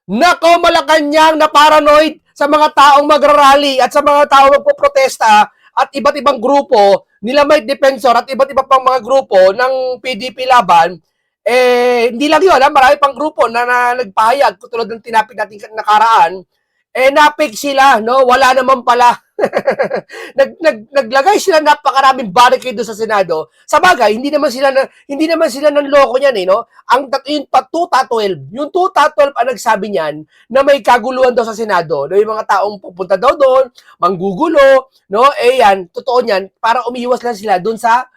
Nako, Malacanang na paranoid sa mga taong magrarally at sa mga taong magpoprotesta at iba't ibang grupo, nila may defensor at iba't iba pang mga grupo ng PDP laban, hindi lang yun, marami pang grupo na nagpahayag, tulad ng tinapik natin nakaraan, na-fake sila, no? Wala naman pala. Naglagay sila napakaraming barricade doon sa Senado. Sa bagay, hindi naman sila nanloko niyan eh, no? Yung 212, yung 212 ang nagsabi niyan na may kaguluhan daw sa Senado, no? Yung mga taong pupunta daw doon, manggugulo, no? Yan, totoo niyan, para umiiwas lang sila doon sa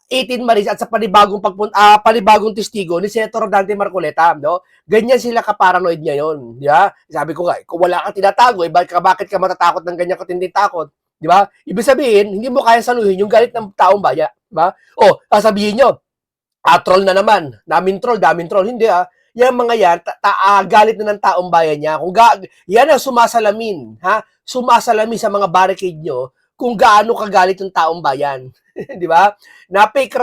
18 Maris at sa panibagong testigo ni Senator Dante Marcoleta, no? Ganyan sila ka-paranoid ngayon, di ba? Sabi ko nga, kung wala kang tinatago, bakit ka matatakot ng ganyan katinding takot? Di ba? Ibig sabihin, hindi mo kaya saluhin yung galit ng taong bayan, di ba? O, sasabihin nyo, troll na naman. Daming troll. Hindi Yan mga yan, galit na ng taong bayan niya. Yan ang sumasalamin, ha? Sumasalamin sa mga barricade nyo kung gaano kagalit yung taong bayan. Di ba? Na-fake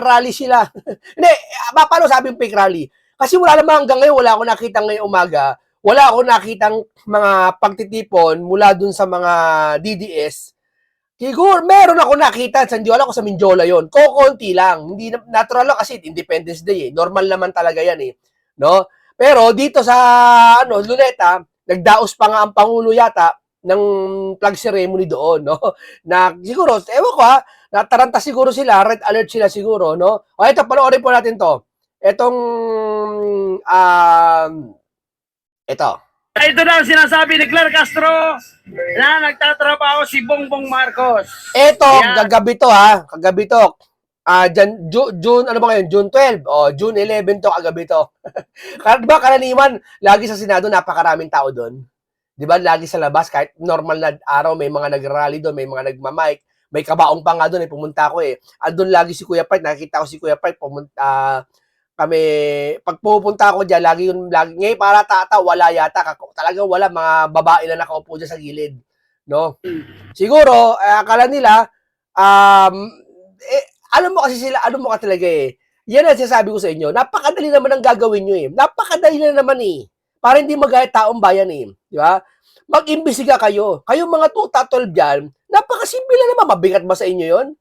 rally sila. Hindi, paano sabi yung fake rally? Kasi wala naman hanggang ngayon, wala akong nakita ngayong umaga, wala akong nakitang mga pagtitipon mula dun sa mga DDS. Siguro, meron ako nakita, sandiwala ko sa Mindiola yon. Kokonti lang. Hindi natural lang kasi Independence Day eh. Normal naman talaga yan eh. No? Pero dito sa Luneta, nagdaos pa nga ang Pangulo yata ng flag ceremony doon, no? Na siguro, ewan ko nataranta siguro sila, red alert sila siguro, no? O ito, panoorin po natin to. Ito. Ito na ang sinasabi ni Claire Castro na nagtatrabaho si Bongbong Marcos. Ito, kagabi to. June, ano ba ngayon? June 12. June 11 to, kagabi to. Diba, karaniwan, lagi sa Senado, napakaraming tao doon. Diba, lagi sa labas, kahit normal na araw, may mga nag-rally doon, may mga nagmamike, may kabaong pa nga doon, pumunta ako andun lagi si Kuya Part, nakikita ko si Kuya Part, kami, pag pupunta ako dyan, lagi ngayon para wala yata, talagang wala, mga babae na nakaupo dyan sa gilid, no? Siguro, akala nila, alam mo ka talaga yan ang sinasabi ko sa inyo, napakadali naman ang gagawin nyo napakadali na naman para hindi magaya taong bayan di ba? Mag-imbestiga kayo, kayong mga 212 dyan, napakasimple na naman, mabigat ba sa inyo yon?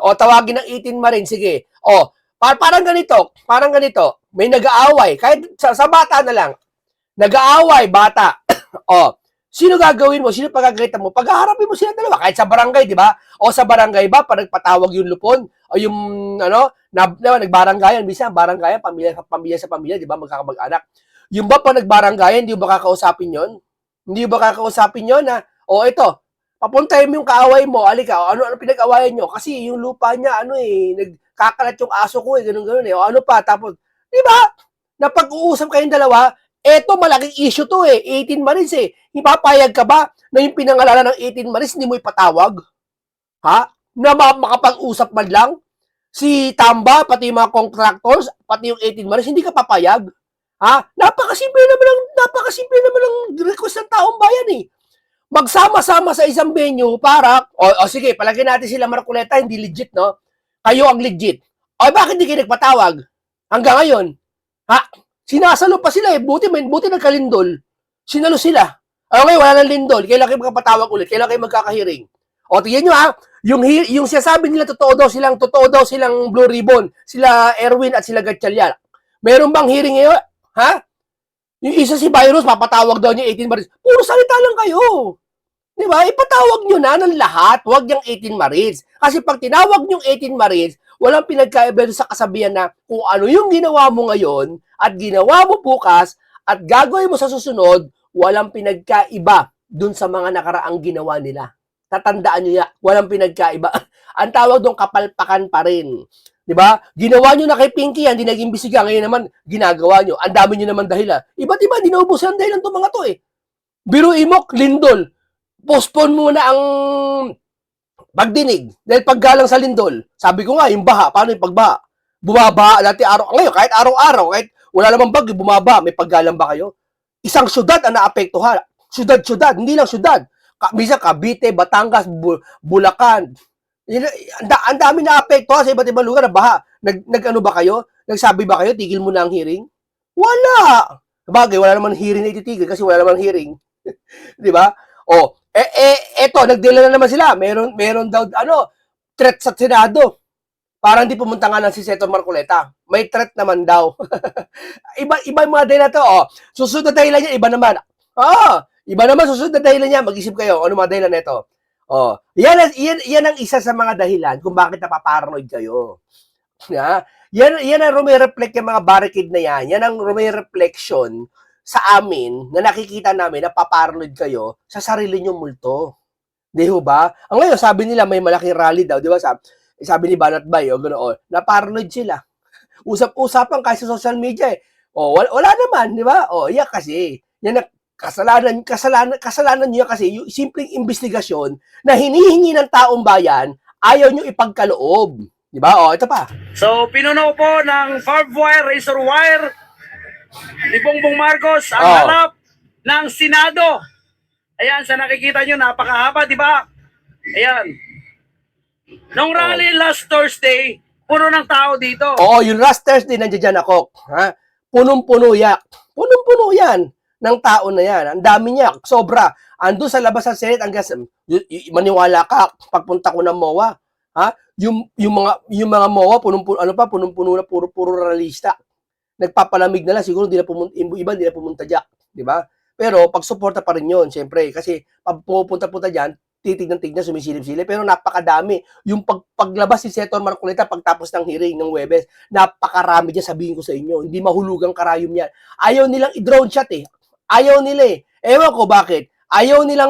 Tawagin ng 18 Marines, sige, parang ganito, may nag-aaway, kahit sa bata na lang, nag-aaway, bata, sino gagawin mo? Sino pagagalitan mo? Paghaharapin mo sila dalawa, kahit sa barangay, di ba? O sa barangay ba, pag nagpatawag yung lupon, o yung, nagbaranggayan, bisa, baranggayan, pamilya sa pamilya, di ba? Magkakamag-anak. Yung ba, pag nagbaranggayan, hindi ba kakausapin yon? Hindi ba kakausapin yon na, ito, papuntahin mo yung kaaway mo, alika, ano pinag-awayan nyo? Kasi yung lupa niya, nagkakalat yung aso ko, ganun-ganun O ano pa, tapos, di ba? Napag-uusap kayong dalawa, eto malaking issue to 18 Marines Ipapayag ka ba na yung pinangalanan ng 18 Marines hindi mo ipatawag? Ha? Na makapag-usap man lang? Si Tamba, pati yung mga contractors, pati yung 18 Marines, hindi ka papayag? Ha? Napakasimple naman ang request ng taong bayan Magsama-sama sa isang venue para, sige, palagyan natin sila Marcoleta, hindi legit, no? Kayo ang legit. Bakit hindi kayo nagpatawag? Hanggang ngayon. Ha? Sinasalo pa sila Buti nagkalindol. Sinalo sila. Okay, wala nang lindol. Kailan kayo magkapatawag ulit? Kailan kayo magkakahiring? Tingnan nyo yung sinasabi nila totoo daw silang Blue Ribbon, sila Erwin at sila Gatchalian. Meron bang hearing ngayon? Ha? Yung isa si Virus, papatawag daw niya 18 Marines. Puro salita lang kayo. Di ba? Ipatawag nyo na ng lahat. Huwag yung 18 Marines. Kasi pag tinawag nyo 18 Marines, walang pinagkaiba sa kasabihan na kung ano yung ginawa mo ngayon at ginawa mo bukas at gagawin mo sa susunod, walang pinagkaiba dun sa mga nakaraang ginawa nila. Tatandaan nyo yan. Walang pinagkaiba. Ang tawag doon, kapalpakan pa rin. Di ba? Ginawa nyo na kay Pinky yan, di naging bisiga. Ngayon naman, ginagawa nyo. Ang dami nyo naman dahilan. Iba't iba, dinaubusan dahilan itong mga to Biruin mo, lindol. Postpone muna ang pagdinig. Dahil paggalang sa lindol, sabi ko nga, yung baha, paano yung pagbaha? Bumabaha dati ngayon, kahit araw-araw, kahit wala namang bagyo, bumabaha, may paggalang ba kayo? Isang syudad ang naapektuhan. Syudad, hindi lang syudad. Minsan Cavite, Batangas, Bulacan. Ang dami naapektuhan sa iba't ibang lugar na baha. Nag-ano ba kayo? Nagsabi ba kayo, tigil mo na ang hearing? Wala! Bagay, wala naman hearing na ititigil kasi wala naman hearing. Di ba? O, eto, nagdila na naman sila. Meron daw, threat sa Senado. Parang di pumunta nga ng si Senator Marcoleta. May threat naman daw. iba yung mga dahilan na to. Susunod na dahilan niya, iba naman. Iba naman susunod na dahilan niya. Mag-isip kayo, ano mga dahilan na ito. Yan ang isa sa mga dahilan kung bakit napaparanoid kayo. Yan ang rumireflect yung mga barricade na yan. Yan ang rumireflection sa amin na nakikita namin na paparanoid kayo sa sarili nyong multo. Di ba? Ang ngayon, sabi nila may malaking rally daw. Di ba? Sabi ni Banat Bay, ganoon, na-paranoid sila. Usap-usapan kasi sa social media eh. Wala naman, di ba? Yan kasi. Yan ang kasalanan niyo kasi yung simpleng investigasyon na hinihingi ng taong bayan, ayaw niyo ipagkaloob. Di ba? Ito pa. So, pinuno po ng barbed wire, razor wire ni Bongbong Marcos ang harap ng Senado. Ayan, sa nakikita nyo, napakahaba, di ba? Ayan. Nung rally last Thursday, puno ng tao dito. Yung last Thursday, nandiyan ako. Punong-puno yan. Punong-puno yan ng tao na yan. Ang dami niya, sobra. Ando sa labas ng Senate, maniwala ka, pagpunta ko ng MOA. Yung mga MOA, punong-puno na, puro realista. Nagpapalamig na lang, siguro iba hindi na pumunta dyan. Di ba? Pero pag-suporta pa rin yun, siyempre. Kasi pag pupunta-punta dyan, titignan-tignan, sumisilip-silip, pero napakadami. Yung paglabas si Senator Marcoleta pagtapos ng hearing ng Huwebes, napakarami dyan, sabihin ko sa inyo. Hindi mahulugang karayom yan. Ayaw nilang i-drone shot eh. Ayaw nila eh. Ewan ko bakit. Ayaw nilang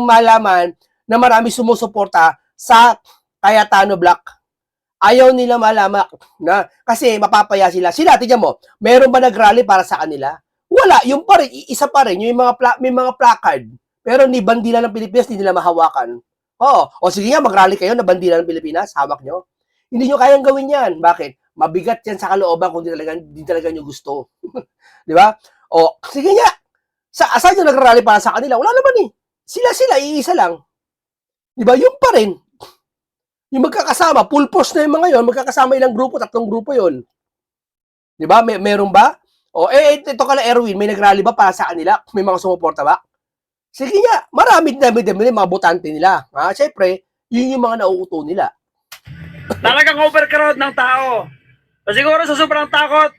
malaman na marami sumusuporta sa Cayetano Black. Ayaw nila malaman na kasi mapapaya sila. Sila, tignan mo, meron ba nag-rally para sa kanila? Wala. Yung pa rin, isa pa rin, yung may mga placard. Pero ni bandila ng Pilipinas, hindi nila mahawakan. Sige nga, mag-rally kayo na bandila ng Pilipinas, hawak nyo. Hindi nyo kayang gawin yan. Bakit? Mabigat yan sa kalooban kung di talaga nyo gusto. Di ba? Sige nga. Saan nyo nag-rally para sa kanila? Wala naman eh. Sila, iisa lang. Di ba? Yung pa rin. Yung magkakasama, full force na yung mga yon, magkakasama ilang grupo, 3 grupo yon. Di ba? Meron ba? Ito ka na, Erwin, may nag-rally ba para sa kanila? May mga sumuporta ba? Sige nga, marami mga botante nila. Siyempre, yun yung mga nauuto nila. Talagang overcrowd ng tao. So, siguro sa sobrang takot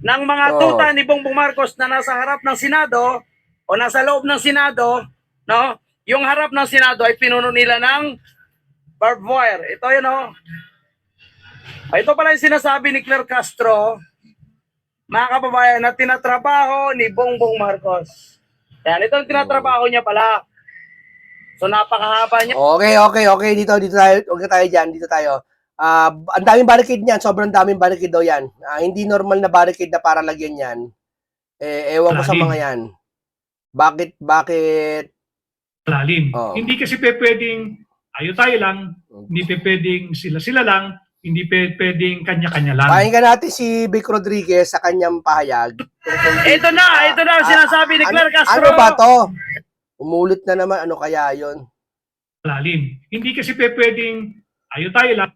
ng mga tuta ni Bongbong Marcos na nasa harap ng Senado o nasa loob ng Senado, no? Yung harap ng Senado ay pinuno nila ng barbed wire. Ito yun, ito pala yung sinasabi ni Claire Castro, mga kababayan, na tinatrabaho ni Bongbong Marcos. Yan, ito ang tinatrabaho niya pala. So, napakahaba niya. Okay. Dito tayo. Huwag tayo dyan. Dito tayo. Ang daming barricade niyan. Sobrang daming barricade daw yan. Hindi normal na barricade na para lagyan yan. Ewan ko sa mga yan. Bakit? Lalim. Hindi kasi pwedeng tayo lang. Hindi pwedeng sila lang. Hindi pwedeng kanya-kanya lang. Pakinggan natin si Vic Rodriguez sa kanyang pahayag. Ito na ang sinasabi ni Claire Castro. Ano ba to? Umulit na naman, ano kaya yon? Lalim. Hindi kasi pwedeng tayo lang.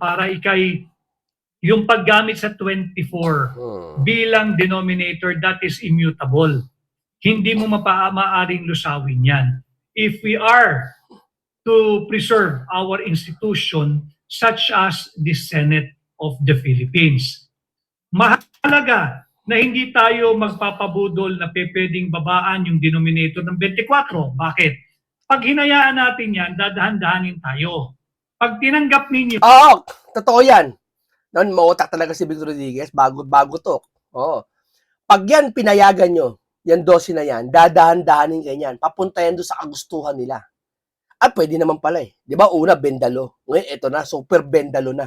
Para yung paggamit sa 24 bilang denominator, that is immutable. Hindi mo maaaring lusawin yan. If we are to preserve our institution such as the Senate of the Philippines. Mahalaga na hindi tayo magpapabudol na pwedeng babaan yung denominator ng 24. Bakit? Pag hinayaan natin yan, dadahan-dahanin tayo. Pag tinanggap ninyo... Totoo yan. Noon, mautak talaga si Victor Rodriguez. Bago to. Pag yan pinayagan nyo, yan 12 na yan, dadahan-dahanin kayo yan. Papunta yan doon sa kagustuhan nila. At pwede naman pala eh. Di ba? Una, bendalo. Ngayon, ito na, super bendalo na.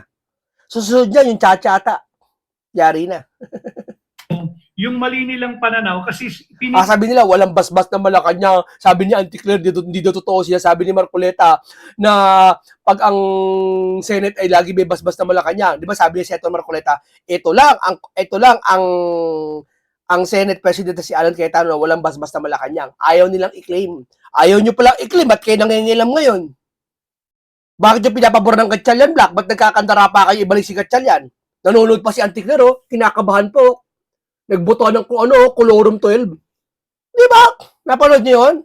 Susunod niya, yung chachata. Yari na. Yung mali nilang pananaw kasi... sabi nila, walang basbas na Malacanang. Sabi ni Auntie Claire, hindi daw totoo siya. Sabi ni Marcoleta na pag ang Senate ay lagi may basbas na Malacanang. Di ba? Sabi ni Senator Marcoleta, ito lang ang Senate President si Alan Cayetano na walang basbas na Malacanang. Ayaw nilang i-claim. Ayaw nyo palang i-claim. Ba't kayo nangingilam ngayon? Bakit nyo pinapabor ng Gatchalian Black? Ba't nagkakandara pa kayo ibalik si Gatchalian? Nanonood pa si Auntie Claire, kinakabahan po. Nagboto ng kung ano, Quorum 12. Di ba? Napanood niyo yun?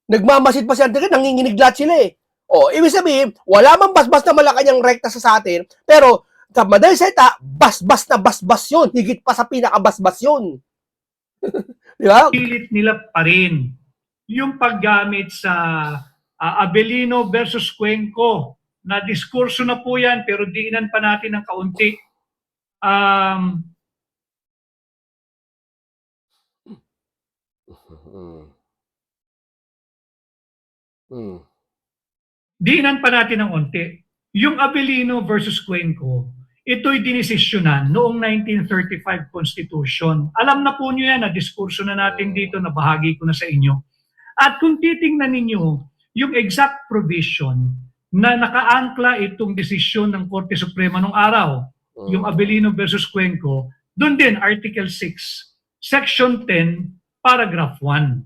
Nagmamasid pa si Antique, nanginginig lahat sila eh. O, ibig sabihin, wala mang basbas na Malacanang rekta sa atin, pero sa madaling salita, basbas na basbas yun. Higit pa sa pinakabasbas yun. Di ba? Pilit nila pa rin yung paggamit sa Abelino versus Cuenco na diskurso na po yan pero diinan pa natin ng kaunti. Diinan pa natin ng unti. Yung Abelino versus Cuenco, ito'y dinesisyonan noong 1935 Constitution. Alam na po nyo yan, na diskurso na natin dito, na bahagi ko na sa inyo. At kung titingnan ninyo yung exact provision na nakaangkla itong desisyon ng Korte Suprema nung araw, yung Abelino versus Cuenco, doon din Article 6, Section 10, Paragraph 1.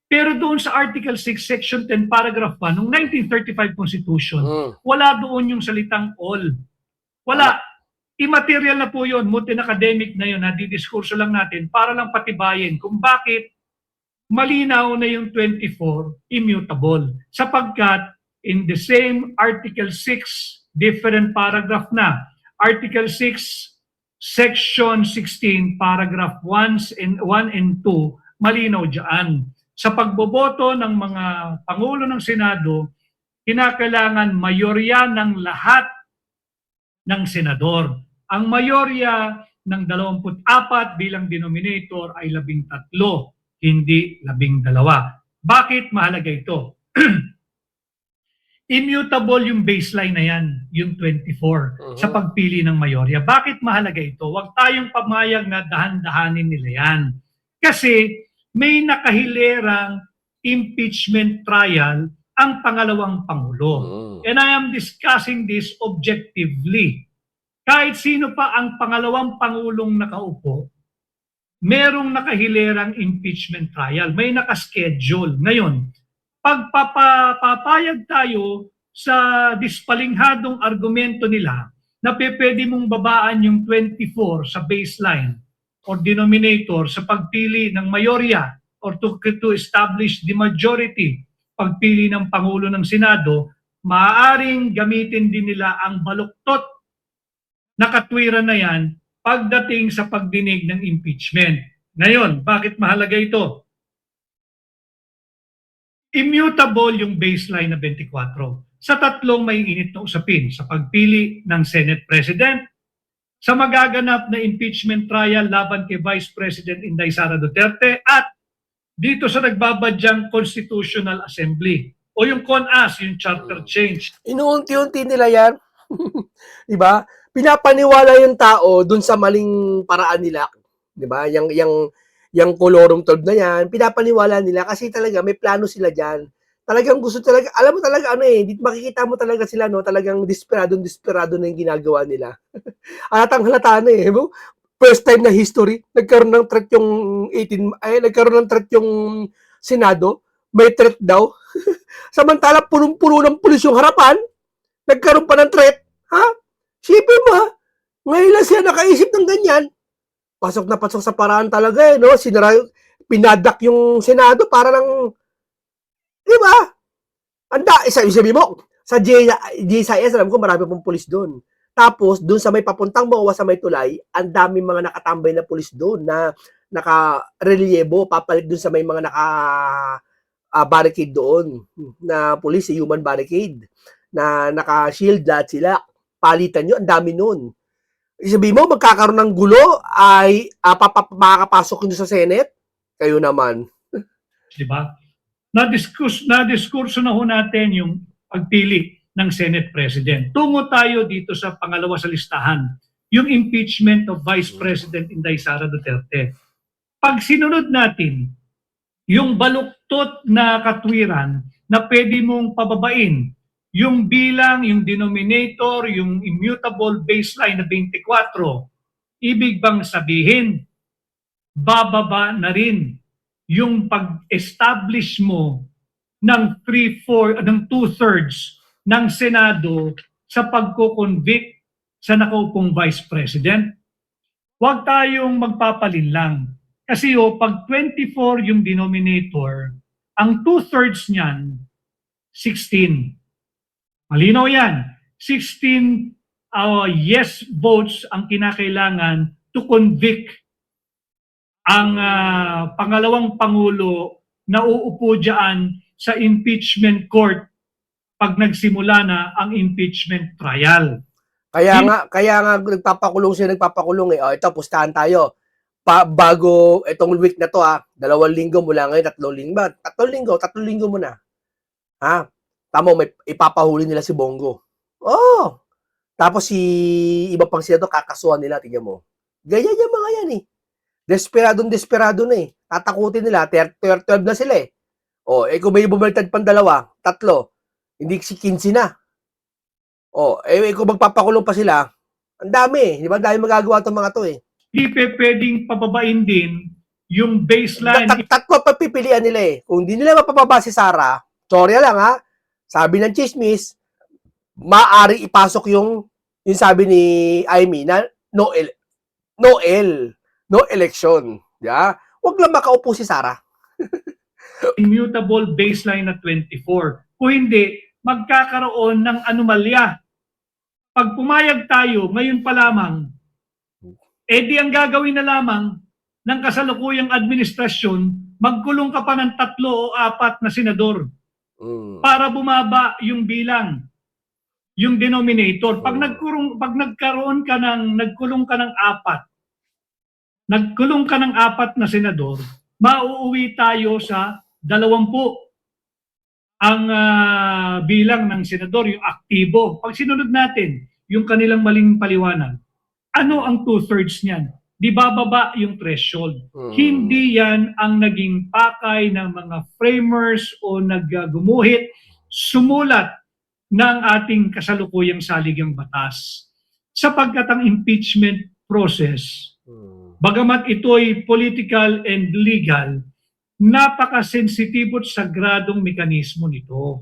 Pero doon sa Article 6, Section 10, Paragraph 1, noong 1935 Constitution, wala doon yung salitang all. Wala. Immaterial na po yun, mutin academic na yun, nadidiskurso lang natin para lang patibayin kung bakit malinaw na yung 24 immutable. Sapagkat in the same Article 6, different paragraph na, Article 6, Section 16, Paragraph 1 and 2, malinaw dyan. Sa pagboboto ng mga Pangulo ng Senado, kinakailangan mayorya ng lahat ng senador. Ang mayorya ng 24 bilang denominator ay 13, hindi 12. Bakit mahalaga ito? Immutable yung baseline na yan, yung 24, sa pagpili ng mayorya. Bakit mahalaga ito? Huwag tayong pamayag na dahan-dahanin nila yan. Kasi may nakahilerang impeachment trial ang pangalawang Pangulo. And I am discussing this objectively. Kahit sino pa ang pangalawang Pangulong nakaupo, merong nakahilerang impeachment trial. May nakaschedule. Ngayon, pagpapayag tayo sa dispalinghadong argumento nila na pwede mong babaan yung 24 sa baseline or denominator sa pagpili ng mayorya or to establish the majority, pagpili ng Pangulo ng Senado, maaaring gamitin din nila ang baluktot na katwiran na yan pagdating sa pagdinig ng impeachment. Ngayon, bakit mahalaga ito? Immutable yung baseline na 24 sa tatlong may init na usapin, sa pagpili ng Senate President, sa magaganap na impeachment trial laban kay Vice President Inday Sara Duterte, at dito sa nagbabadyang Constitutional Assembly o yung CONAS, yung charter change. Inuunti-unti nila yan. Diba? Pinapaniwala yung tao dun sa maling paraan nila. Diba? Yung Quorum 12 na yan, pinapaniwala nila kasi talaga may plano sila dyan. Talagang gusto talaga, alam mo talaga dito makikita mo talaga sila, no? Talagang desperado na yung ginagawa nila. Halata na first time na history, nagkaroon ng threat yung Senado, may threat daw. Samantala, punong-puno ng pulis yung harapan, nagkaroon pa ng threat. Ha? Sipin mo ha? Ngayon lang siya nakaisip ng ganyan. Pasok na pasok sa paraan talaga no? Pinadak yung Senado para lang, di ba? Sabi mo, sa GSIS, alam ko marami pong pulis doon. Tapos, doon sa may papuntang Moa sa may tulay, ang daming mga nakatambay na pulis doon na naka-reliebo, papalit doon sa may mga barricade doon na pulis, human barricade, na naka-shield lahat sila. Palitan nyo, ang dami noon. Sabi mo, magkakaroon ng gulo, ay makakapasok nyo sa Senate? Kayo naman. Diba? Na-diskurso na ho natin yung pagpili ng Senate President. Tungo tayo dito sa pangalawa sa listahan, yung impeachment of Vice President Inday Sara Duterte. Pag sinunod natin yung baluktot na katwiran na pwede mong pababain, yung bilang, yung denominator, yung immutable baseline na 24, ibig bang sabihin, bababa na rin yung pag-establish mo ng 2/3 ng Senado sa pagko-convict sa nakaupong Vice President? huwag tayong magpapalinlang. Kasi pag 24 yung denominator, ang 2/3 niyan, 16. Malinaw yan. 16 yes votes ang kinakailangan to convict ang pangalawang Pangulo na uupo dyan sa impeachment court pag nagsimula na ang impeachment trial. Kaya nga nagpapakulong eh. O, ito, pustahan tayo. Bago itong week na to 2 linggo mula ngayon, 3 linggo ba? 3 linggo muna. Ha? Tamo, may ipapahuli nila si Bongo. Oh! Tapos si iba pang sila to, kakasuhan nila, tingnan mo. Ganyan yung mga yan eh. Desperado na eh. Tatakutin nila, 12 na sila eh. O, kung may bumaliktad pang 2, 3, hindi si 15 na. O, kung magpapakulong pa sila, ang dami eh. Di ba? Dahil magagawa itong mga to eh. Hindi pwedeng pababain din yung baseline. Tatlo pa pipilian nila eh. Kung hindi nila mapapaba si Sara, sorry lang sabi ng chismis, maaari ipasok yung sabi ni Amy na no election. Yeah? Huwag lang makaupo si Sara. Immutable baseline na 24. Kung hindi, magkakaroon ng anomalya. Pag pumayag tayo, ngayon pa lamang, di ang gagawin na lamang ng kasalukuyang administrasyon, magkulong ka pa ng 3 o 4 na senador para bumaba yung bilang, yung denominator. Pag nagkulong ka ng 4 na senador, mauuwi tayo sa 20 ang bilang ng senador, yung aktibo. Pag sinunod natin yung kanilang maling paliwanag, ano ang 2/3 niyan? Di bababa yung threshold. Hindi yan ang naging pakay ng mga framers o naggumuhit, sumulat ng ating kasalukuyang saligang batas. Sapagkat ang impeachment process, bagamat ito'y political and legal, napakasensitibo at sagradong mekanismo nito.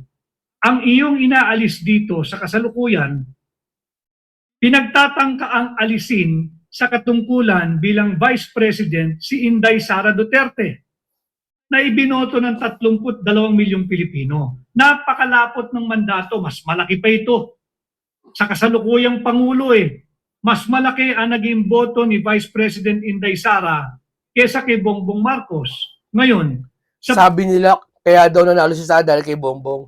Ang iyong inaalis dito sa kasalukuyan, pinagtatangka ang alisin sa katungkulan bilang Vice President si Inday Sara Duterte na ibinoto ng 32 milyong Pilipino. Napakalapot ng mandato, mas malaki pa ito. Sa kasalukuyang Pangulo mas malaki ang naging boto ni Vice President Inday Sara kesa kay Bongbong Marcos. Ngayon, sabi nila, kaya daw nanalo si Sara dahil kay Bongbong.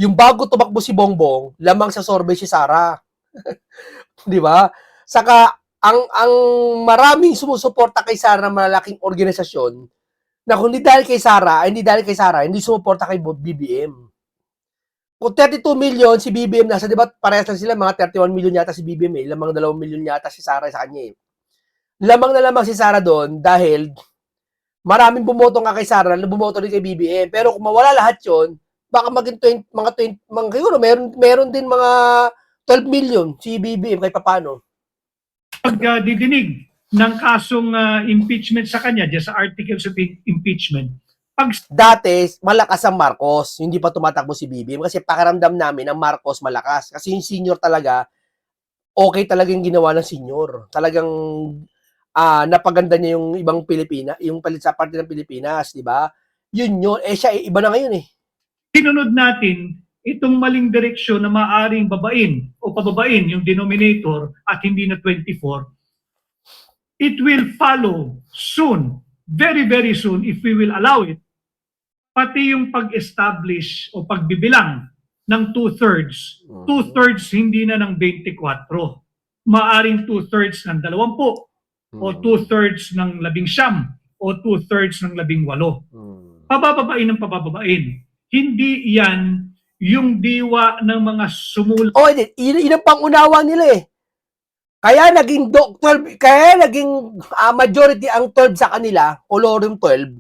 Yung bago tumakbo si Bongbong, lamang sa sorbet si Sara. Di ba? Saka, ang maraming sumusuporta kay Sara na malalaking organisasyon, na kung hindi dahil kay Sara, hindi sumuporta kay BBM. Kung 32 million si BBM nasa, di ba, parehas lang sila, mga 31 million yata si BBM lamang 2 million yata si Sara sa kanya Lamang na lamang si Sara doon dahil maraming bumoto nga kay Sara na bumoto din kay BBM. Pero kung mawala lahat yon, baka maging siguro meron din mga 12 million si BBM kahit paano. Pag didinig ng kasong impeachment sa kanya, sa articles of impeachment, dati, malakas ang Marcos, hindi pa tumatakbo si BBM kasi pakiramdam namin ang Marcos malakas. Kasi yung senior talaga, okay talaga yung ginawa ng senior. Talagang napaganda niya yung ibang Pilipina, yung palit sa parte ng Pilipinas, di ba? Yun. Siya, iba na ngayon Sinunod natin itong maling direksyon na maaaring babain o pababain yung denominator at hindi na 24. It will follow soon, very, very soon, if we will allow it, pati yung pag-establish o pagbibilang ng 2/3. 2/3 hindi na ng 24. Maaring 2/3 ng 20 o 2/3 ng 19 o 2/3 ng 18. Pabababain ng pababain. Hindi yan yung diwa ng mga sumulat. Yun ang pangunawa nila Kaya naging majority ang 12 sa kanila, quorum 12.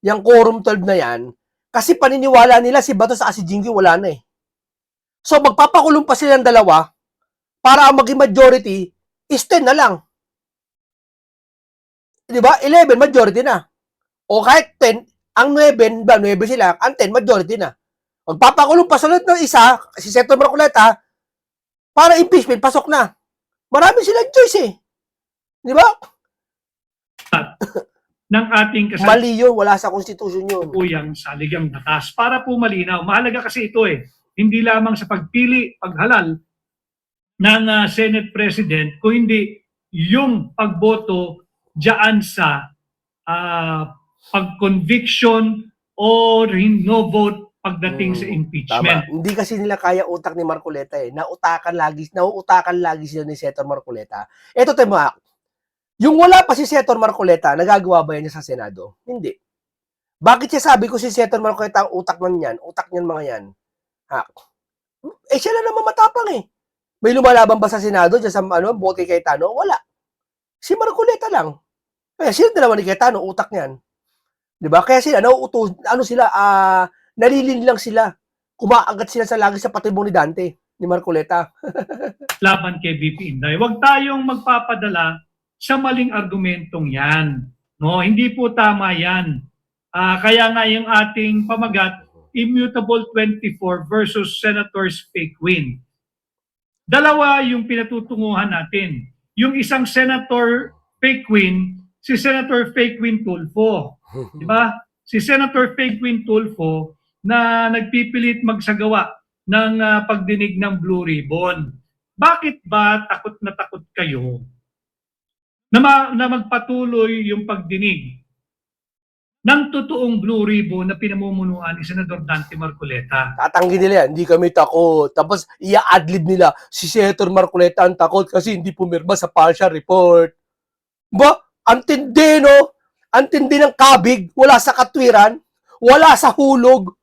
Yung quorum 12 na yan, kasi paniniwala nila si Bato sa si Jinggoy wala na So magpapakulong pa silang 2 para ang maging majority is 10 na lang. Di ba? 11 majority na. O kahit 10, ang 9 sila, ang 10 majority na. Magpapakulong pa sa ng isa, si Senator Marcoleta, para impeachment, pasok na. Marami silang choice Di ba? ng ating Mali yun, wala sa konstitusyon yun. kasalukuyang saligang batas. Para po malinaw, mahalaga kasi ito hindi lamang sa pagpili, paghalal ng Senate President, kung hindi yung pagboto diyan sa pag-conviction or no vote pagdating sa impeachment. Tama. Hindi kasi nila kaya utak ni Marcoleta nauutakan lagi sila ni Senator Marcoleta. Ito tayo yung wala pa si Senator Marcoleta, nagagawa ba yan niya sa Senado? Hindi. Bakit siya sabi ko si Senator Marcoleta ang utak niyan mga yan? Ha? Siya lang naman matapang eh. May lumalaban ba sa Senado dyan sa bote kay Cayetano? Wala. Si Marcoleta lang. Kaya sila dalawa ni Cayetano, utak niyan. 'Di ba? Kaya sila nalilin lang sila. Kumaagat sila sa lagi sa patibong ni Dante, ni Marcoleta. Laban kay VP Inday. Huwag tayong magpapadala sa maling argumentong yan. No, hindi po tama yan. Kaya nga yung ating pamagat, Immutable 24 versus Senator's Fake Win. Dalawa yung pinatutunguhan natin. Yung isang Senator Fake Win, si Senator Fake Win Tulfo. Diba? Si Senator Fake Win Tulfo na nagpipilit magsagawa ng pagdinig ng Blue Ribbon. Bakit ba takot na takot kayo na magpatuloy yung pagdinig ng totoong Blue Ribbon na pinamumunuan ni Senador Dante Marcoleta? Tatanggi nila yan, hindi kami takot. Tapos ia-adlib nila, si Senator Marcoleta ang takot kasi hindi pumirma sa partial report. Ba? Antindi, no? Antindi ng kabig, wala sa katwiran, wala sa hulog.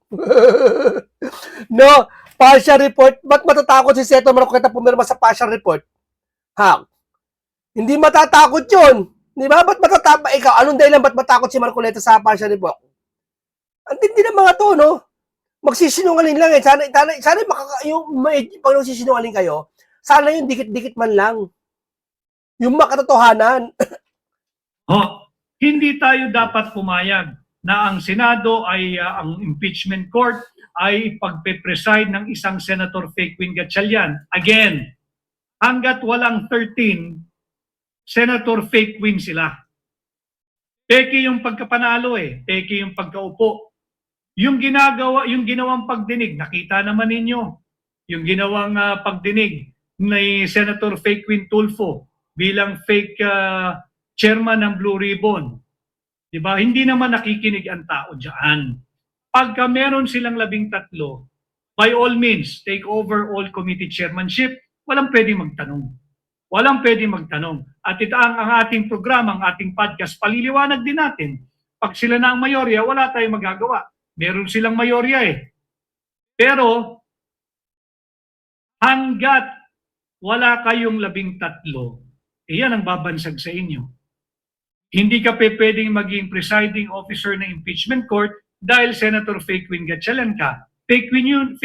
No? Partial report, ba't matatakot si Senator Marcoleta pumirma sa partial report? Ha? Hindi matatakot yun. Di ba? Ba't matatakot? Ikaw, anong dahilan ba't matakot si Marcoleta sa partial report? Ang tindi ng mga to, no? Magsisinungaling lang eh. Sana pag nagsisinungaling kayo, sana yung dikit-dikit man lang. Yung makatotohanan. Hindi tayo dapat pumayag na ang Senado ay ang impeachment court ay pagpe-preside ng isang Senator Fake Win Gatchalian. Again, hanggat walang 13, Senator Fake Win sila. Peke yung pagkapanalo peke yung pagkaupo. Yung ginawang pagdinig, nakita naman ninyo. Yung ginawang pagdinig ni Senator Fake Win Tulfo bilang fake chairman ng Blue Ribbon. Diba? Hindi naman nakikinig ang tao diyan. Pagka meron silang 13, by all means, take over all committee chairmanship, walang pwedeng magtanong. Walang pwedeng magtanong. At ito ang ating programa, ang ating podcast, paliliwanag din natin. Pag sila na ang mayorya, wala tayong magagawa. Meron silang mayorya Pero, hanggat wala kayong 13, iyan ang babansag sa inyo. Hindi ka pwedeng maging presiding officer ng impeachment court dahil Senator Fake Win Gatchalian ka. Fake win yun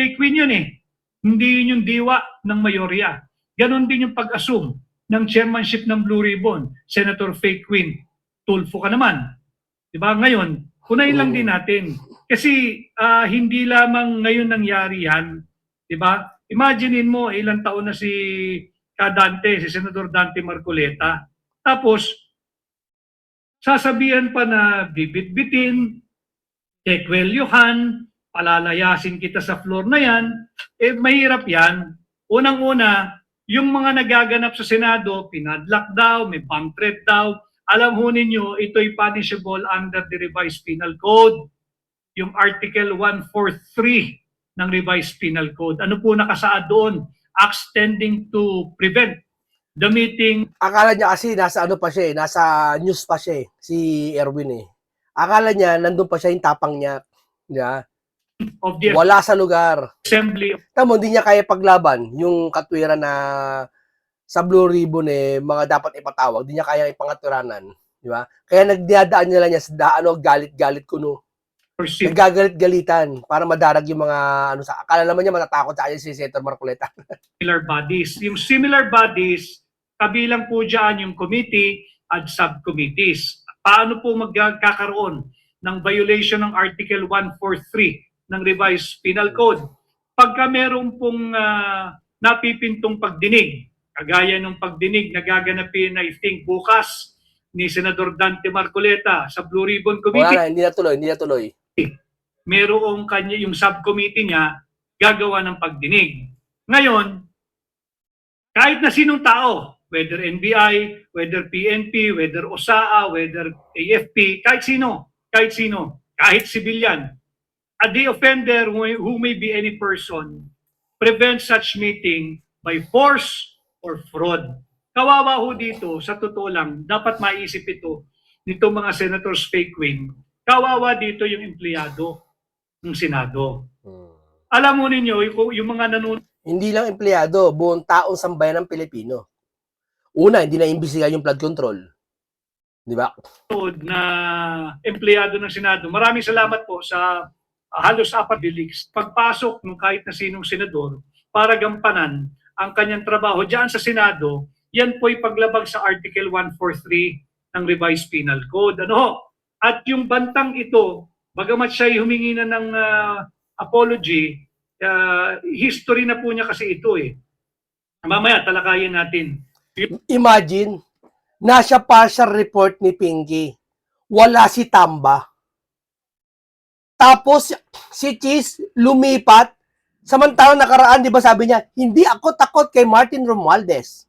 Hindi yun yung diwa ng mayorya. Ganon din yung pag-assume ng chairmanship ng Blue Ribbon. Senator Fake Win Tulfo ka naman. Diba? Ngayon, kunain lang din natin. Kasi hindi lamang ngayon nangyari yan. Diba? Imaginein mo, ilang taon na si si Senator Dante Marcoleta. Tapos, sasabihan pa na bibit-bitin, tekwelyuhan, palalayasin kita sa floor na yan, mahirap yan. Unang-una, yung mga nagaganap sa Senado, pinadlock daw, may bomb threat daw. Alam ho ninyo, ito'y punishable under the Revised Penal Code. Yung Article 143 ng Revised Penal Code. Ano po nakasaad doon? Acts tending to prevent the meeting. Akala niya kasi nasa nasa news pa siya si Erwin Akala niya nandun pa siya yung tapang niya. Yeah. Of the Wala sa lugar. Assembly. Tamo, hindi niya kaya paglaban yung katwiran na sa Blue Ribbon mga dapat ipatawag. Hindi niya kaya ipangatwiranan. Di ba? Kaya nagdadaan niya lang niya sa galit-galit kuno. Nagagalit-galitan para madarag yung mga akala naman niya matatakot sa kanya si Senator Marcoleta. Similar bodies. Yung similar bodies, kabilang po dyan yung committee at subcommittees. Paano po magkakaroon ng violation ng Article 143 ng Revised Penal Code? Pagka meron pong napipintong pagdinig kagaya ng pagdinig na gaganapin, I think, bukas ni Senador Dante Marcoleta sa Blue Ribbon Wala Committee, na, hindi na tuloy, hindi na tuloy. merong kanya, yung subcommittee niya, gagawa ng pagdinig. Ngayon, kahit na sinong tao, whether NBI, whether PNP, whether OSAA, whether AFP, kahit sino, kahit civilian, the offender who may be any person, prevent such meeting by force or fraud. Kawawa ho dito, sa totoo lang, dapat maisip ito nitong mga senators fake wing. Kawawa dito yung empleyado ng Senado. Alam mo ninyo, yung mga nanonood Hindi lang empleyado, buong taong sambayan ng Pilipino. Una, hindi na imbisiga yung flood control. Di ba? na empleyado ng Senado, maraming salamat po sa halos 4 bilis. Pagpasok ng kahit na sinong senador para gampanan ang kanyang trabaho diyan sa Senado, yan po'y paglabag sa Article 143 ng Revised Penal Code. Ano? At yung bantang ito, bagamat siya humingi na ng apology, history na po niya kasi ito eh. Mamaya talakayin natin. Imagine, nasa partial report ni Pinky. Wala si Tamba. Tapos, si Cheese lumipat. Samantalang nakaraan, di ba sabi niya, hindi ako takot kay Martin Romualdez.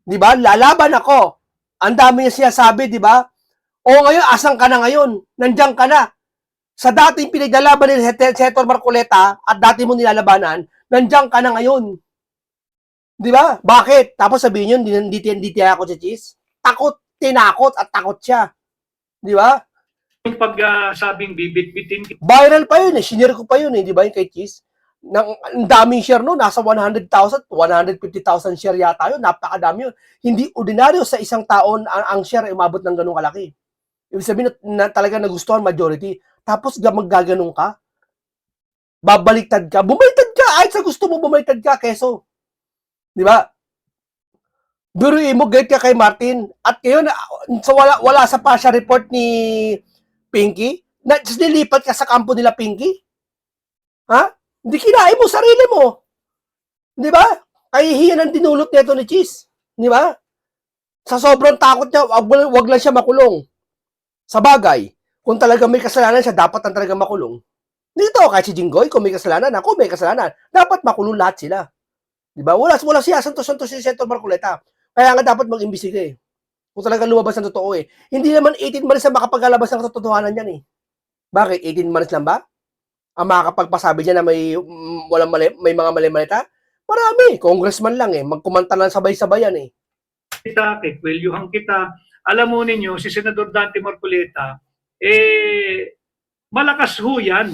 Di ba? Lalaban ako. Ang dami niya sinasabi, di ba? O ngayon, asan ka na ngayon? Nandiyan ka na. Sa dating pinaglalaban ni Senator Marcoleta at dati mo nilalabanan, nandiyan ka na ngayon. Di ba? Bakit? Tapos sabihin yun, hindi ako si Cheese. Takot, tinakot at takot siya. Di ba? Yung pagsabing bibit-bitin Viral pa yun eh. Shinare ko pa yun eh. Di ba yung kay Cheese? Ang daming share no, nasa 100,000, 150,000 share yata yun. Napakadami yun. Hindi ordinaryo sa isang taon ang share ay umabot ng ganung kalaki. Ibig sabihin na talaga nagustuhan majority. Tapos maggaganong ka. Babaliktad ka. Bumalitad ka. Ay, sa gusto mo bumalitad ka. Keso. Di ba? Biruin mo, gate ka kay Martin. At ngayon, so wala sa partial report ni Pinky. Nilipat ka sa kampo nila Pinky. Ha? Hindi kinain mo sarili mo. Di ba? Kahihiyan ang dinulot nito ni Cheese. Di ba? Sa sobrang takot niya, wag lang siya makulong. Sa bagay, kung talaga may kasalanan siya, dapat ang talaga makulong. Dito, kahit si Jinggoy, kung may kasalanan, ako may kasalanan, dapat makulong lahat sila. Di ba? Wala siya, santos-santos si Senator Marcoleta. Kaya nga dapat mag-imbestiga eh. Kung talaga lumabas ng totoo eh. Hindi naman 18 months na makapaglalabas ng katotohanan yan eh. Bakit? 18 months lang ba? Ang makakapagpasabi niya na may mga mali-malita? Marami. Congressman lang eh. Magkumanta lang sabay-sabayan eh. kita, kikwelyuhan kita. Alam mo ninyo, si Senador Dante Marcoleta, malakas ho yan.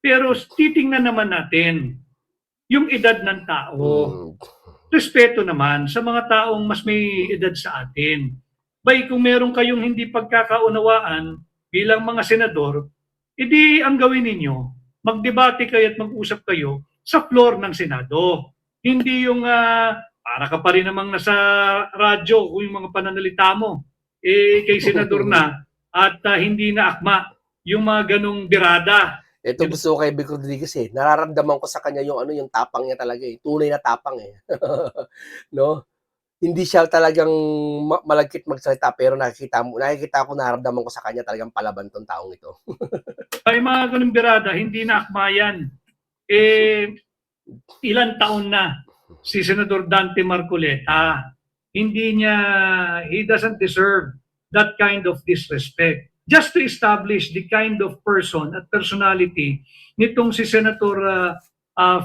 Pero titingnan naman natin yung edad ng tao. Respeto naman sa mga taong mas may edad sa atin. Bay, kung meron kayong hindi pagkakaunawaan bilang mga senador, edi ang gawin ninyo, magdebate kayo at mag-usap kayo sa floor ng Senado. Hindi yung para ka pa rin namang nasa radyo kung yung mga pananalita mo kay senador na at hindi na akma yung mga ganong birada. Ito gusto ko kay Vic Rodriguez eh. Nararamdaman ko sa kanya yung tapang niya talaga eh. Tunay na tapang eh. No? Hindi siya talagang malagkit magsalita pero nakikita ko, nararamdaman ko sa kanya talagang palaban tong taong ito. Ay mga ganung birada, hindi na akma yan. Ilan taon na si Senador Dante Marcoleta. He doesn't deserve that kind of disrespect. Just to establish the kind of person at personality nitong si Senator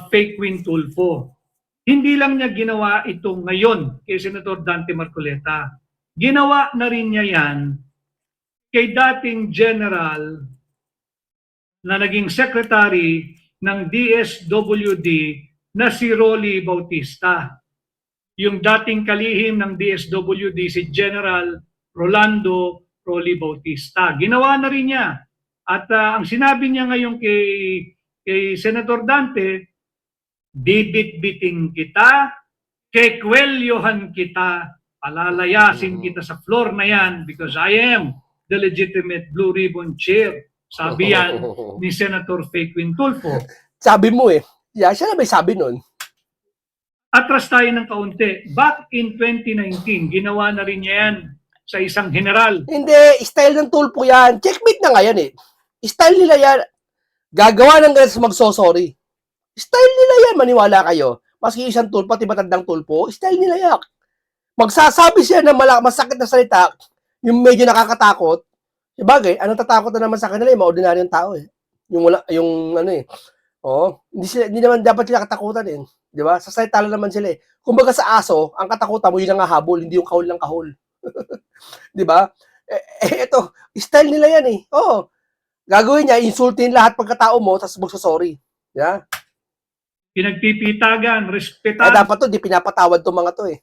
Fake Win Tulfo. Hindi lang niya ginawa ito ngayon kay Senator Dante Marcoleta. Ginawa na rin niya yan kay dating general na naging secretary ng DSWD na si Rolly Bautista. Yung dating kalihim ng DSWD si General Rolando Rolly Bautista. Ginawa na rin niya. At ang sinabi niya ngayon kay Senator Dante, bibit-biting kita, kekwelyohan kita, palalayasin kita sa floor na yan because I am the legitimate Blue Ribbon Chair. Sabi yan ni Senator Fake Win Tulfo. Sabi mo eh. Yeah, siya na may sabi nun. atras tayo ng kaunti. Back in 2019, ginawa na rin niya yan sa isang general. Hindi, style ng tulpo yan. Checkmate na ngayon eh. Style nila yan. Gagawa ng ganito magsosorry. Style nila yan, maniwala kayo. Maski isang tulpo, pati matandang tulpo, style nila yan. Magsasabi siya ng masakit na salita, yung medyo nakakatakot. Sabagay, anong tatakot na naman sa kanila, yung ordinaryong tao eh. Yung ano eh. Oh, hindi naman dapat sila katakutan eh. Di ba? Sa salita lang naman sila eh. Kumbaga sa aso, ang katakutan mo yun ang habol, hindi yung kahol ng kahol. Di ba? Ito, style nila yan eh. Oo. Gagawin niya, insultin lahat pagkatao mo, tapos magsasorry. Yeah? Pinagpipitagan, Eh, respetan. dapat to, di pinapatawad to mga to eh.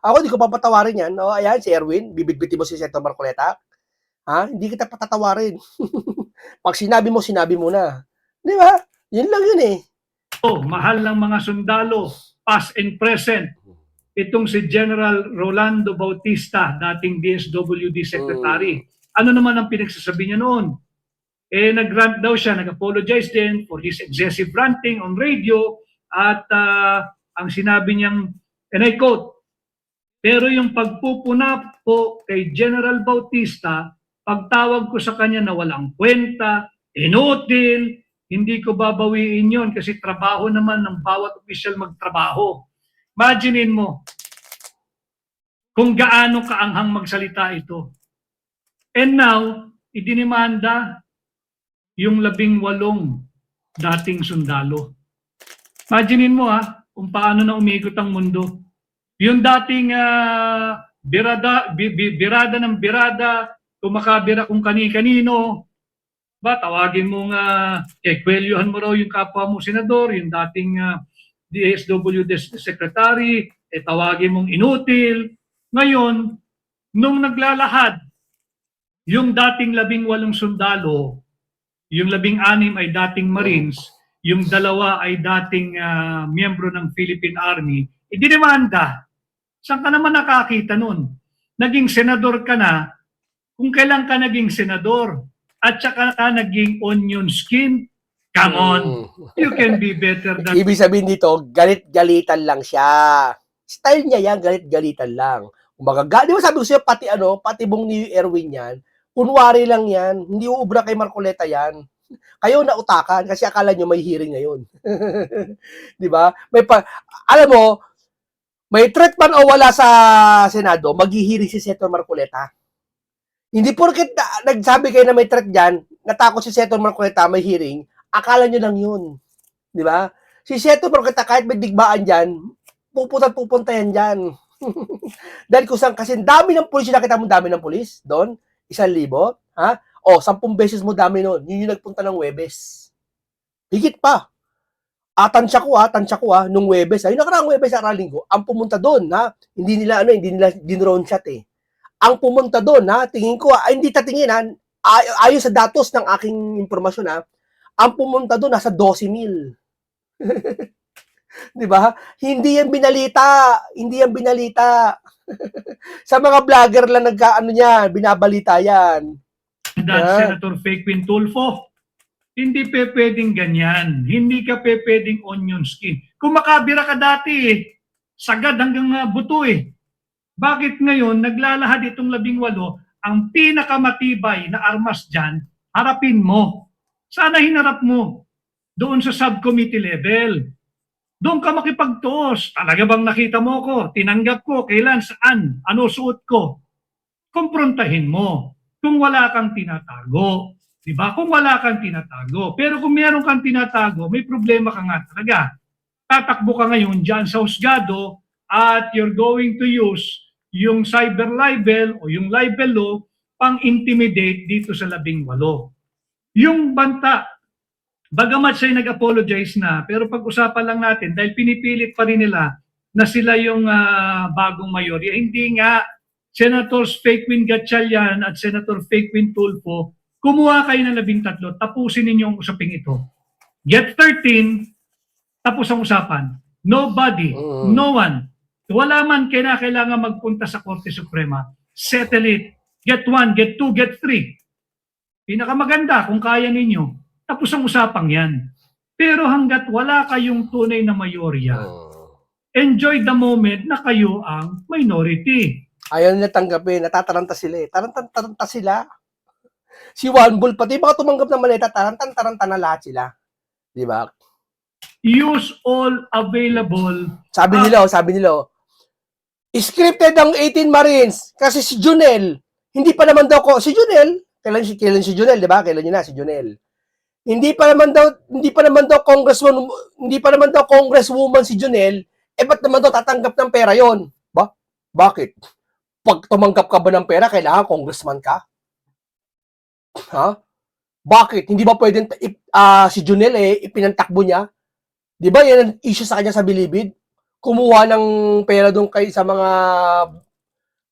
Ako, di ko papatawarin yan. O, ayan, si Erwin, bibigbitin mo si Senator Marcoleta. Ha? Hindi kita patatawarin. Pag sinabi mo na. Di ba? Yun lang yun eh. Mahal ng mga sundalo, past and present. Itong si General Rolando Bautista, dating DSWD Secretary. Ano naman ang pinagsasabi niya noon? Nag-rant daw siya, nag-apologize din for his excessive ranting on radio at ang sinabi niyang, and I quote, pero yung pagpupuna po kay General Bautista, pagtawag ko sa kanya na walang kwenta, inutil, hindi ko babawiin yon kasi trabaho naman ng bawat opisyal magtrabaho. Imaginein mo kung gaano kaanghang magsalita ito. And now, idinimanda yung 18 dating sundalo. Imaginein mo kung paano na umikot ang mundo. Yung dating birada ng birada, kumakabira kung kani-kanino, tawagin mo kwelyohan mo raw yung kapwa mo senador, yung dating DSWD secretary, tawagin mong inutil. Ngayon, nung naglalahad, yung dating 18 sundalo, yung 16 ay dating Marines, yung 2 ay dating miyembro ng Philippine Army, idinimanda. Saan ka naman nakakita nun? Naging senador ka na, kung kailan ka naging senador, at saka ka naging onion skin, come on, you can be better than... Ibig sabihin dito, galit-galitan lang siya. Style niya yan, galit-galitan lang. Di ba sabi ko sa'yo, pati bong ni Erwin yan, kunwari lang yan, hindi uubra kay Marcoleta yan. Kayo nautakan kasi akala nyo may hearing ngayon. Di ba? Alam mo, may threat man o wala sa Senado, maghihiring si Senator Marcoleta. Hindi porket nagsabi kayo na may threat dyan, natakot si Senator Marcoleta may hearing, akala nyo lang yun. Di ba? Si Senator Marcoleta, kahit may digbaan dyan, pupunta yan dyan. Dahil kasi dami ng pulis, nakita mo dami ng pulis doon, 1,000, ha? 10 beses mo dami noon. Yun yung nagpunta ng Huwebes. Higit pa. Tansya ko nung Huwebes. Yung nakaraang Huwebes sa Linggo, ang pumunta doon, ha? Hindi nila dinrone shot eh. Ang pumunta doon, ha? Tingin ko, hindi tatingin, ha? Ayon sa datos ng aking impormasyon, ha? Ang pumunta doon, nasa 12,000. Di ba? Hindi yan binalita. Sa mga vlogger lang binabalita yan. Senator Faquin Tulfo, hindi pwedeng ganyan. Hindi ka pwedeng onion skin. Kung makabira ka dati sagad hanggang buto Bakit ngayon naglalahad itong 18, ang pinakamatibay na armas dyan, harapin mo. Sana hinarap mo doon sa subcommittee level. Doon ka makipagtuos. Talaga bang nakita mo ko? Tinanggap ko? Kailan? Saan? Ano suot ko? Kumprontahin mo. Kung wala kang tinatago. Diba? Kung wala kang tinatago. Pero kung meron kang tinatago, may problema ka nga talaga. Tatakbo ka ngayon dyan sa husgado at you're going to use yung cyber libel o yung libel law pang-intimidate dito sa 18. Yung banta, bagamat siya'y nag-apologize na, pero pag-usapan lang natin, dahil pinipilit pa rin nila na sila yung bagong mayorya. Hindi nga, Senators Faquin Gatchalian at Senator Faquin Tulfo, kumuha kayo ng 13, tapusin ninyo ang usaping ito. Get 13, tapos ang usapan. Nobody, no one, wala man kailangan magpunta sa Korte Suprema. Settle it. Get 1, get 2, get 3. Pinakamaganda kung kaya ninyo. Tapos ang usapang yan. Pero hanggat wala kayong tunay na mayorya, enjoy the moment na kayo ang minority. Ayaw nila tanggapin. Natataranta sila eh. Taranta sila. Si One Bull, pati mga tumanggap ng maleta, taranta na lahat sila. Di ba? Use all available. Sabi nila, scripted ang 18 Marines kasi si Junel, hindi pa naman daw ko, si Junel, kailan si Junel, di ba? Kailan niya na, si Junel. Hindi pa naman daw congresswoman si Junel, ba't naman daw tatanggap ng pera yon? Ba? Bakit? Pag tumanggap ka ba ng pera, kailangan congressman ka? Ha? Bakit? Hindi ba pwedeng si Junel ipinantakbo niya? Di ba yan ang issue sa kanya sa Bilibid? Kumuha ng pera doon kay sa mga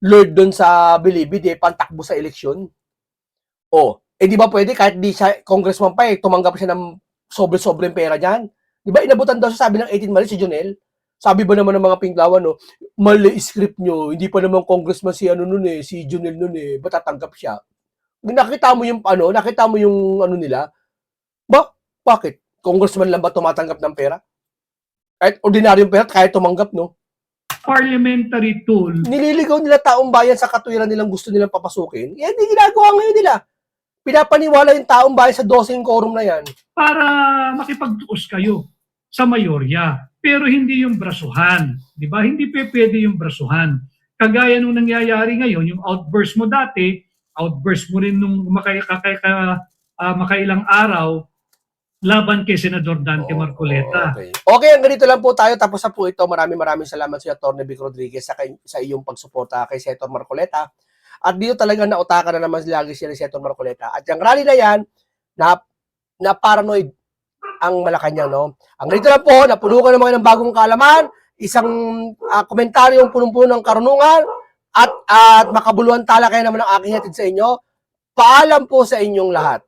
lord doon sa Bilibid, pantakbo sa eleksyon. Di ba pwede kahit di siya congressman pa tumanggap siya ng sobre-sobreng pera diyan. Di ba inabutan daw siya, sabi ng 18 Marines si Junel? Sabi ba naman ng mga Pinglawan, mali script nyo, hindi pa naman congressman si si Junel ba't tatanggap siya? Nakita mo yung nila? Bakit? Congressman lang ba tumatanggap ng pera? Kahit ordinaryong pera, kahit tumanggap, no? Parliamentary tool. Nililigaw nila taong bayan sa katwiran nilang gusto nilang papasukin. Yan, di ginagawa ngayon nila. Pinapaniwala yung taong bayan sa 12 quorum na yan. Para makipagtuos kayo sa mayorya. Pero hindi yung brasuhan. Di ba? Hindi pwede yung brasuhan. Kagaya nung nangyayari ngayon, yung outburst mo dati, outburst mo rin nung makailang araw, laban kay Senador Dante Marcoleta. Okay, ang ganito lang po tayo. Tapos na po ito. Maraming salamat sa Atty. Vic Rodriguez sa iyong pagsuporta kay Senator Marcoleta. At dito talaga nautakan na naman lagi siya ni Senator Marcoleta. At yung rally na yan, na paranoid ang Malacanang, no? Ang ganito lang po, napuno ka naman ng bagong kaalaman, isang komentaryong punong-puno ng karunungan, at makabuluhan talakay naman ang aking hatid sa inyo. Paalam po sa inyong lahat.